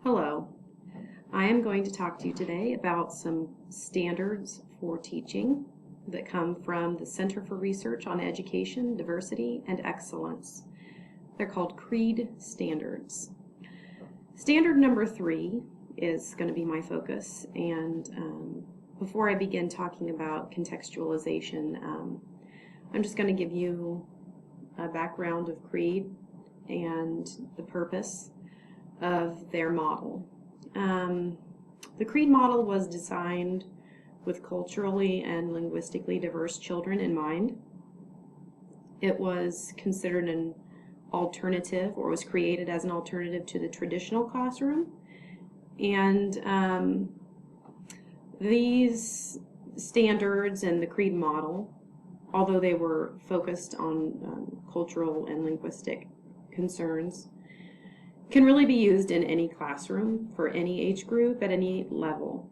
Hello, I am going to talk to you today about some standards for teaching that come from the Center for Research on Education, Diversity, and Excellence. They're called CREED standards. Standard number 3 is going to be my focus, and before I begin talking about contextualization, I'm just going to give you a background of CREED and the purpose of their model. The CREED model was designed with culturally and linguistically diverse children in mind. It was considered an alternative, or was created as an alternative to the traditional classroom. And these standards and the CREED model, although they were focused on cultural and linguistic concerns, can really be used in any classroom for any age group at any level.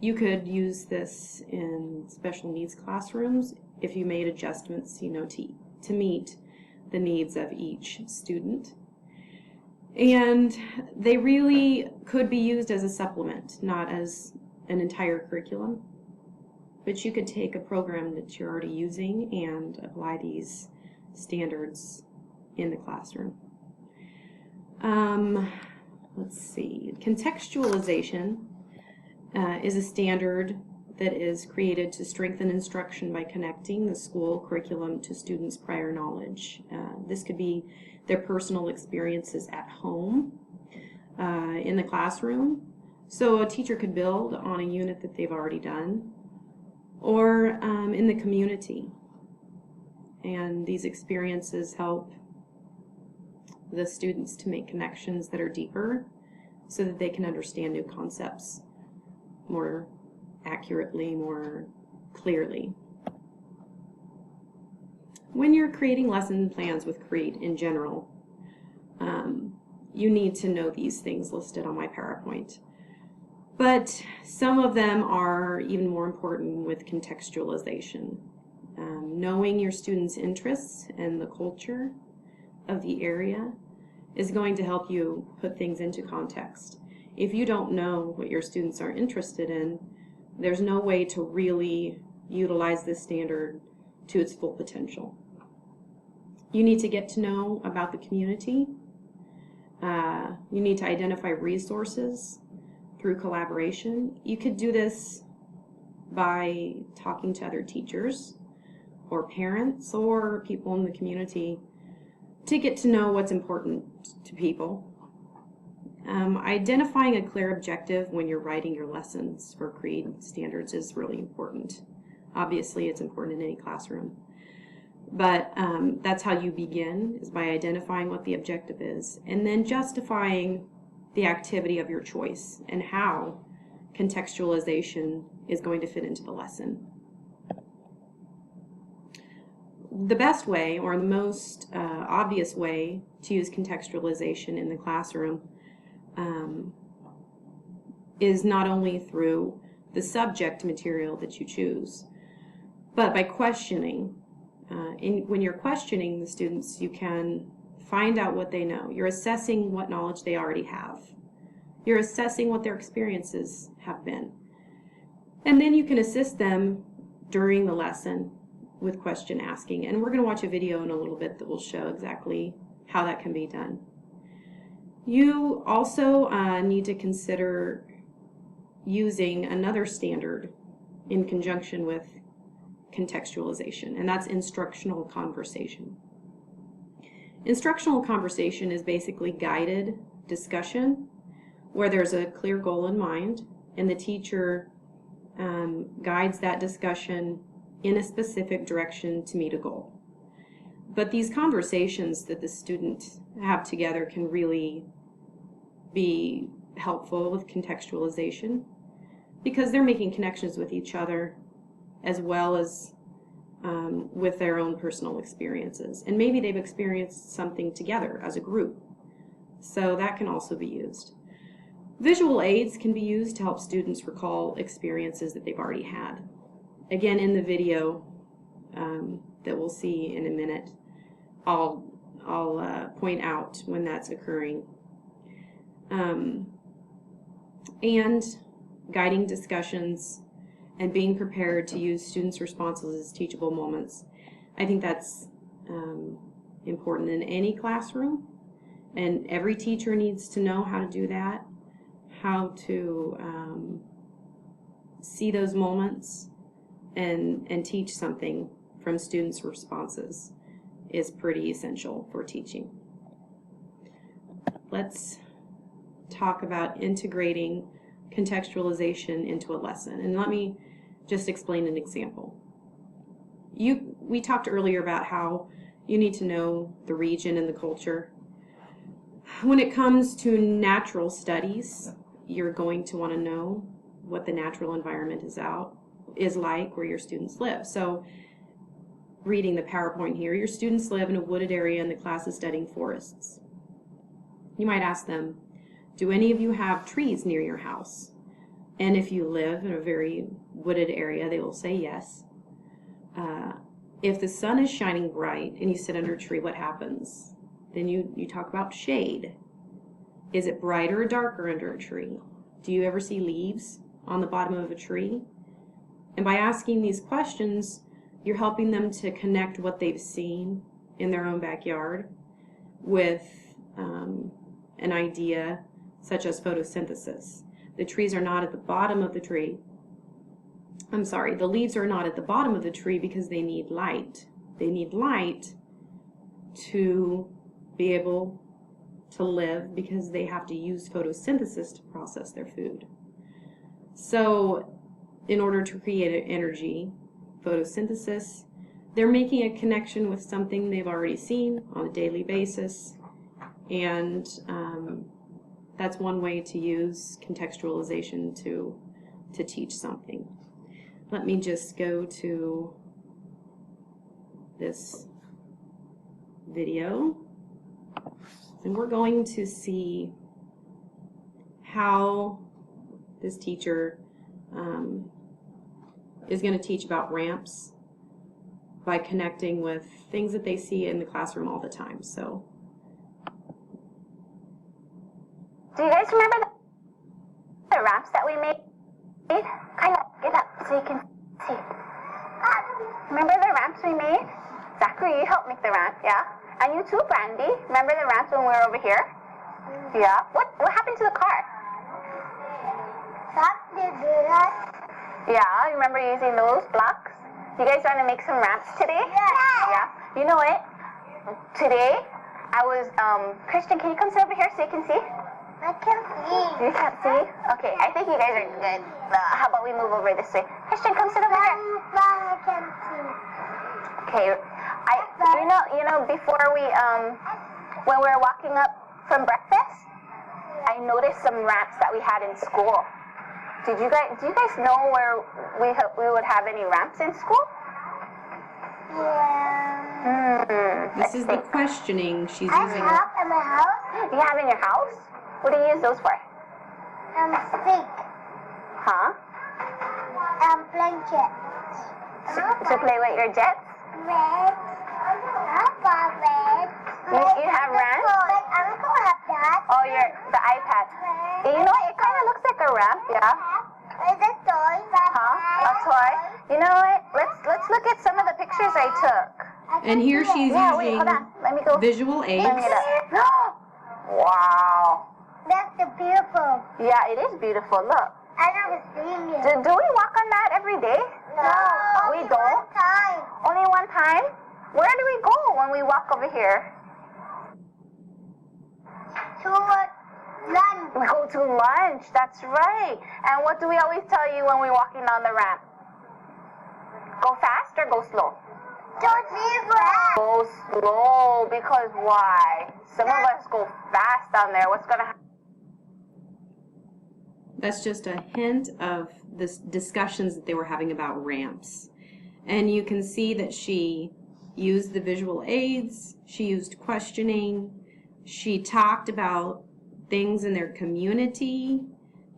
You could use this in special needs classrooms if you made adjustments, to meet the needs of each student. And they really could be used as a supplement, not as an entire curriculum. But you could take a program that you're already using and apply these standards in the classroom. Let's see. Contextualization is a standard that is created to strengthen instruction by connecting the school curriculum to students' prior knowledge. This could be their personal experiences at home, in the classroom. So a teacher could build on a unit that they've already done, or in the community. And these experiences help the students to make connections that are deeper so that they can understand new concepts more accurately, more clearly. When you're creating lesson plans with CREED in general, you need to know these things listed on my PowerPoint. But some of them are even more important with contextualization. Knowing your students' interests and the culture of the area is going to help you put things into context. If you don't know what your students are interested in, there's no way to really utilize this standard to its full potential. You need to get to know about the community. You need to identify resources through collaboration. You could do this by talking to other teachers or parents or people in the community to get to know what's important to people. Identifying a clear objective when you're writing your lessons for CREED standards is really important. Obviously, it's important in any classroom. But that's how you begin, is by identifying what the objective is, and then justifying the activity of your choice and how contextualization is going to fit into the lesson. The best way, or the most obvious way to use contextualization in the classroom is not only through the subject material that you choose, but by questioning. When you're questioning the students, you can find out what they know. You're assessing what knowledge they already have. You're assessing what their experiences have been. And then you can assist them during the lesson with question asking. And we're going to watch a video in a little bit that will show exactly how that can be done. You also need to consider using another standard in conjunction with contextualization, and that's instructional conversation. Instructional conversation is basically guided discussion where there's a clear goal in mind, and the teacher guides that discussion in a specific direction to meet a goal. But these conversations that the students have together can really be helpful with contextualization because they're making connections with each other as well as with their own personal experiences. And maybe they've experienced something together as a group. So that can also be used. Visual aids can be used to help students recall experiences that they've already had. Again, in the video that we'll see in a minute, I'll I'll point out when that's occurring. And guiding discussions and being prepared to use students' responses as teachable moments. I think that's important in any classroom, and every teacher needs to know how to do that, how to see those moments and teach something from students' responses is pretty essential for teaching. Let's talk about integrating contextualization into a lesson. And let me just explain an example. We talked earlier about how you need to know the region and the culture. When it comes to natural studies, you're going to want to know what the natural environment is like where your students live. So reading the PowerPoint here, your students live in a wooded area and the class is studying forests. You might ask them, do any of you have trees near your house? And if you live in a very wooded area, they will say yes. If the sun is shining bright and you sit under a tree, what happens? Then you talk about shade. Is it brighter or darker under a tree? Do you ever see leaves on the bottom of a tree? And by asking these questions, you're helping them to connect what they've seen in their own backyard with an idea such as photosynthesis. The trees are not at the bottom of the tree. The leaves are not at the bottom of the tree because they need light. They need light to be able to live because they have to use photosynthesis to process their food. So in order to create energy, photosynthesis, they're making a connection with something they've already seen on a daily basis, and that's one way to use contextualization to teach something. Let me just go to this video, and we're going to see how this teacher is going to teach about ramps by connecting with things that they see in the classroom all the time. So, do you guys remember the ramps that we made? Kind of get up so you can see. Remember the ramps we made? Zachary, you helped make the ramp, yeah? And you too, Brandy. Remember the ramps when we were over here? Yeah. What happened to the car? Yeah, you remember using those blocks? You guys want to make some ramps today? Yeah. You know what? Today, I was, Christian, can you come sit over here so you can see? I can see. You can't see? Okay, I think you guys are good. How about we move over this way? Christian, come sit over here. I can see. Okay, you know, before when we were walking up from breakfast, I noticed some ramps that we had in school. Do you guys know where we would have any ramps in school? Yeah. This is the questioning she's I using. have in my house. You have in your house? What do you use those for? Stick. Huh? Playing jet. To play with your jets? Red. Red. You have ramps? My uncle have that. Oh, the iPad. You know, it kind of looks like a ramp, yeah? It's a toy. Huh? A toy? You know what? Let's look at some of the pictures I took. And here she's Yeah, wait, using hold on. Let me go. visual aids. Let me get up. Wow. That's the beautiful. Yeah, it is beautiful. Look. I never seen it. Do we walk on that every day? No. We only don't? one time. Only one time? Where do we go when we walk over here? To lunch. We go to lunch. That's right. And what do we always tell you when we're walking down the ramp? Go fast or go slow? Don't leave us. Go slow, because why? Some of us go fast down there. What's going to happen? That's just a hint of the discussions that they were having about ramps. And you can see that she used the visual aids, she used questioning, she talked about things in their community.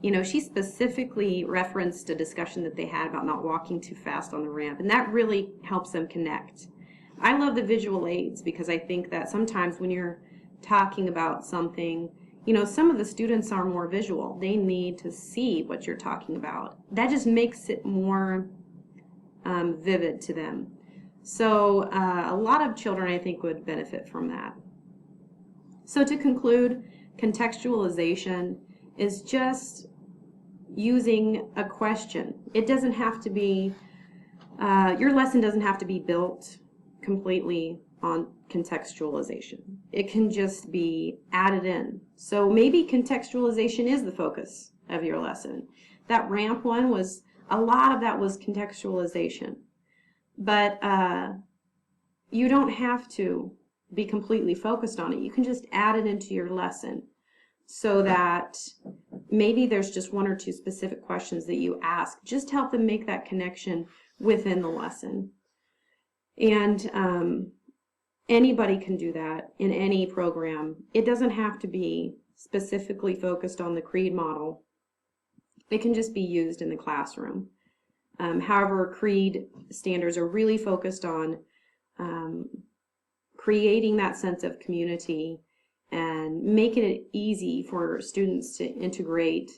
You know, she specifically referenced a discussion that they had about not walking too fast on the ramp, and that really helps them connect. I love the visual aids because I think that sometimes when you're talking about something, you know, some of the students are more visual. They need to see what you're talking about. That just makes it more vivid to them. So a lot of children, I think, would benefit from that. So to conclude, contextualization is just using a question. It doesn't have to be, your lesson doesn't have to be built completely on contextualization. It can just be added in. So maybe contextualization is the focus of your lesson. That ramp one was, a lot of that was contextualization. But you don't have to be completely focused on it. You can just add it into your lesson so that maybe there's just one or two specific questions that you ask. Just help them make that connection within the lesson. And anybody can do that in any program. It doesn't have to be specifically focused on the CREED model. It can just be used in the classroom. However, CREED standards are really focused on creating that sense of community and making it easy for students to integrate,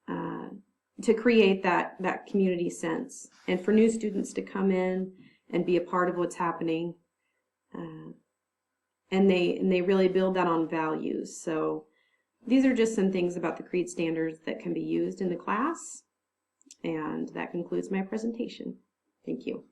to create that community sense, and for new students to come in and be a part of what's happening. And they really build that on values. So these are just some things about the CREED standards that can be used in the class. And that concludes my presentation. Thank you.